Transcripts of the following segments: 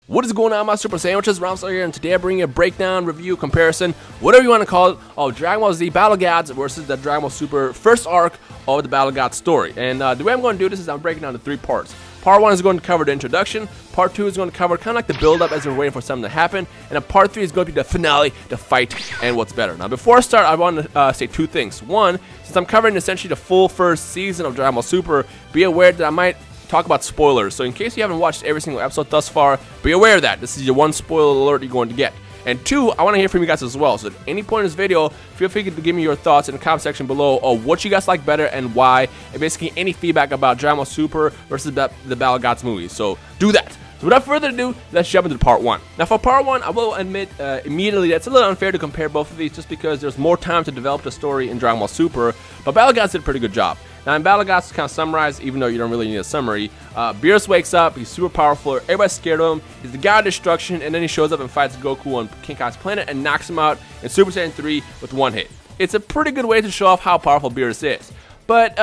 What is going on, my Super Sandwiches? Rhymestyle here, and today I bring you a breakdown, review, comparison, whatever you want to call it, of Dragon Ball Z Battle Gods versus the Dragon Ball Super first arc of the Battle Gods story. And the way I'm going to do this is I'm breaking down into 3 parts. Part 1 is going to cover the introduction, Part 2 is going to cover kind of like the build-up as we're waiting for something to happen, and then Part 3 is going to be the finale, the fight, and what's better. Now, before I start, I want to say 2 things. One, since I'm covering essentially the full first season of Dragon Ball Super, be aware that I might talk about spoilers, so in case you haven't watched every single episode thus far, be aware of that. This is your one spoiler alert you're going to get. And 2, I want to hear from you guys as well, so at any point in this video, feel free to give me your thoughts in the comment section below of what you guys like better and why, and basically any feedback about Dragon Ball Super versus the Battle Gods movie, so do that. So without further ado, let's jump into part 1. Now for part 1, I will admit immediately that it's a little unfair to compare both of these just because there's more time to develop the story in Dragon Ball Super, but Battle Gods did a pretty good job. Now in Battle Gods, to kind of summarize, even though you don't really need a summary, Beerus wakes up, he's super powerful, everybody's scared of him, he's the god of destruction, and then he shows up and fights Goku on King Kai's planet and knocks him out in Super Saiyan 3 with 1 hit. It's a pretty good way to show off how powerful Beerus is, but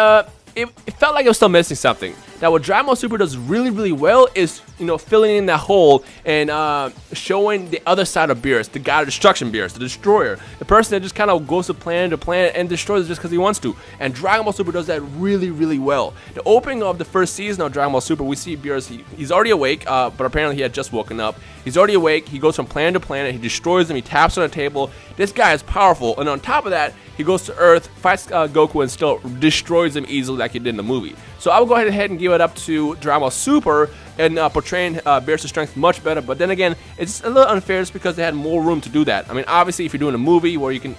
it felt like it was still missing something. Now what Dragon Ball Super does really well is, filling in that hole and showing the other side of Beerus, the god of destruction Beerus, the destroyer, the person that just kind of goes to planet to planet and destroys it just because he wants to. And Dragon Ball Super does that really well. The opening of the first season of Dragon Ball Super, we see Beerus, he's already awake, but apparently he had just woken up. He's already awake, he goes from planet to planet, he destroys them, he taps on a table. This guy is powerful, and on top of that, he goes to Earth, fights Goku, and still destroys him easily like he did in the movie. So I will go ahead and give it up to Dragon Ball Super and portraying Beerus' strength much better. But then again, it's a little unfair just because they had more room to do that. I mean, obviously, if you're doing a movie where you can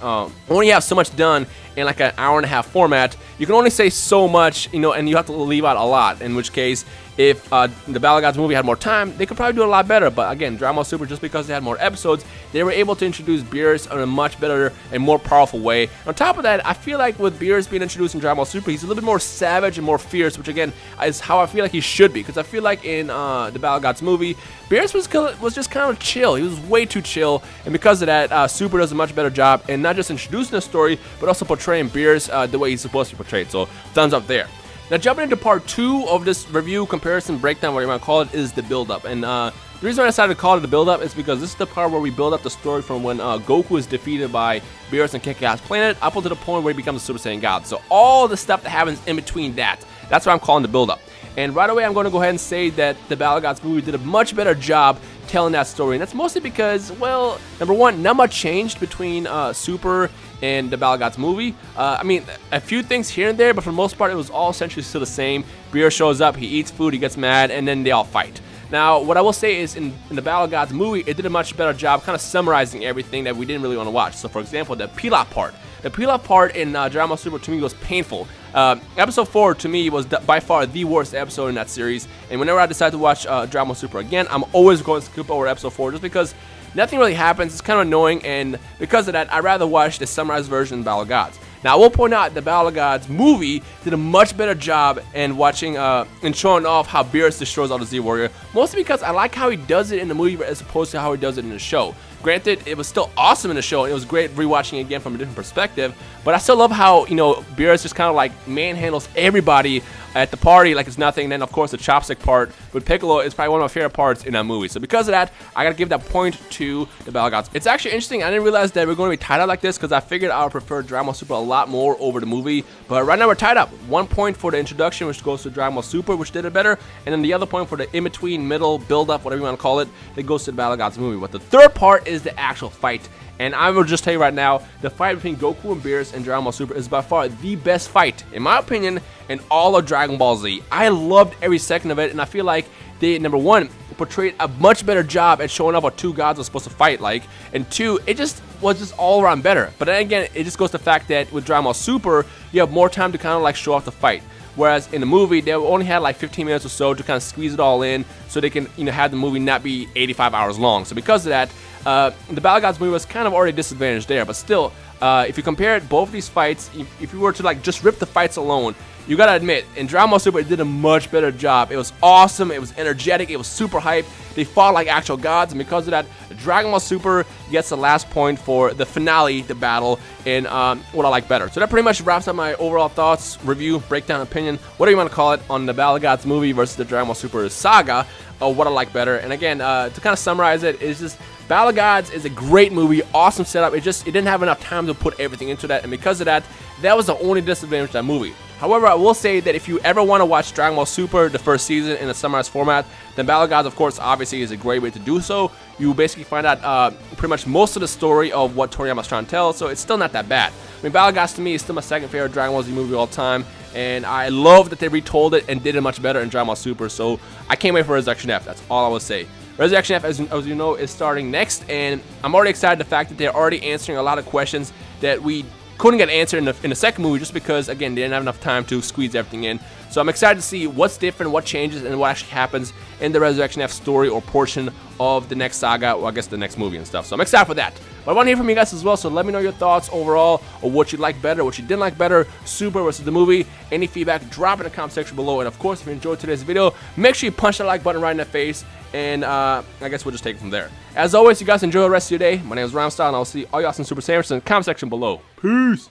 only have so much done in like an hour-and-a-half format, you can only say so much, and you have to leave out a lot. In which case, if the Battle Gods movie had more time, they could probably do it a lot better. But again, Dragon Ball Super, just because they had more episodes, they were able to introduce Beerus in a much better and more powerful way. On top of that, I feel like with Beerus being introduced in Dragon Ball Super, he's a little bit more savage and more fierce, which again is how I feel like he should be. Because I feel like in the Battle Gods movie, Beerus was just kind of chill. He was way too chill, and because of that, Super does a much better job in not just introducing the story, but also portraying Beerus the way he's supposed to be portrayed. So thumbs up there. Now jumping into part 2 of this review, comparison, breakdown, whatever you want to call it, is the build-up. And the reason I decided to call it the build-up is because this is the part where we build up the story from when Goku is defeated by Beerus and King Kai's planet up until the point where he becomes a Super Saiyan God. So all the stuff that happens in between that's what I'm calling the build-up. And right away I'm going to go ahead and say that the Battle Gods movie did a much better job telling that story. And that's mostly because, well, number one, not much changed between Super and the Battle Gods movie. I mean, a few things here and there, but for the most part, it was all essentially still the same. Beerus shows up, he eats food, he gets mad, and then they all fight. Now, what I will say is in the Battle Gods movie, it did a much better job kind of summarizing everything that we didn't really want to watch. So, for example, the pilaf part. The pilaf part in Dragon Ball Super to me was painful. Episode 4 to me was by far the worst episode in that series. And whenever I decide to watch Dragon Ball Super again, I'm always going to skip over episode 4 just because nothing really happens. It's kind of annoying, and because of that, I'd rather watch the summarized version of Battle Gods. Now, I will point out the Battle Gods movie did a much better job in watching and showing off how Beerus destroys all the Z Warrior, mostly because I like how he does it in the movie as opposed to how he does it in the show. Granted, it was still awesome in the show, and it was great rewatching it again from a different perspective, but I still love how, Beerus just kind of like manhandles everybody at the party like it's nothing. And then, of course, the chopstick part with Piccolo is probably one of my favorite parts in that movie. So because of that, I gotta give that point to the Battle Gods. It's actually interesting. I didn't realize that we're going to be tied up like this because I figured I would prefer Dragon Ball Super a lot more over the movie. But right now we're tied up. 1 point for the introduction, which goes to Dragon Ball Super, which did it better, and then the other point for the in-between, middle, build-up, whatever you want to call it, that goes to the Battle Gods movie. But the third part is the actual fight. And I will just tell you right now, the fight between Goku and Beerus and Dragon Ball Super is by far the best fight, in my opinion, in all of Dragon Ball Z. I loved every second of it, and I feel like they, number one, portrayed a much better job at showing up what 2 gods are supposed to fight like, and 2, it just was just all around better. But then again, it just goes to the fact that with Dragon Ball Super, you have more time to kind of like show off the fight. Whereas in the movie, they only had like 15 minutes or so to kind of squeeze it all in so they can, have the movie not be 85 hours long. So because of that, the Battle Gods movie was kind of already disadvantaged there. But still, if you compare both these fights, if you were to like just rip the fights alone, you gotta admit, in Dragon Ball Super, it did a much better job. It was awesome, it was energetic, it was super hype. They fought like actual gods, and because of that, Dragon Ball Super gets the last point for the finale, the battle, and what I like better. So that pretty much wraps up my overall thoughts, review, breakdown, opinion, whatever you want to call it, on the Battle Gods movie versus the Dragon Ball Super saga, what I like better. And again, to kind of summarize it, it's just Battle Gods is a great movie, awesome setup. It didn't have enough time to put everything into that, and because of that, that was the only disadvantage of that movie. However, I will say that if you ever want to watch Dragon Ball Super, the first season, in a summarized format, then Battle Gods, of course, obviously is a great way to do so. You basically find out pretty much most of the story of what Toriyama's trying to tell, so it's still not that bad. I mean, Battle Gods to me is still my second favorite Dragon Ball Z movie of all time, and I love that they retold it and did it much better in Dragon Ball Super, so I can't wait for Resurrection F. That's all I will say. Resurrection F, as you know, is starting next, and I'm already excited the fact that they're already answering a lot of questions that we couldn't get answered in the second movie just because, again, they didn't have enough time to squeeze everything in. So I'm excited to see what's different, what changes, and what actually happens in the Resurrection F story or portion of the next saga, or I guess the next movie and stuff. So I'm excited for that. But I want to hear from you guys as well, so let me know your thoughts overall, or what you like better, what you didn't like better, Super versus the movie. Any feedback, drop in the comment section below. And of course, if you enjoyed today's video, make sure you punch that like button right in the face, and I guess we'll just take it from there. As always, you guys enjoy the rest of your day. My name is Rhymestyle, and I'll see all you awesome Super Saiyans in the comment section below. Peace!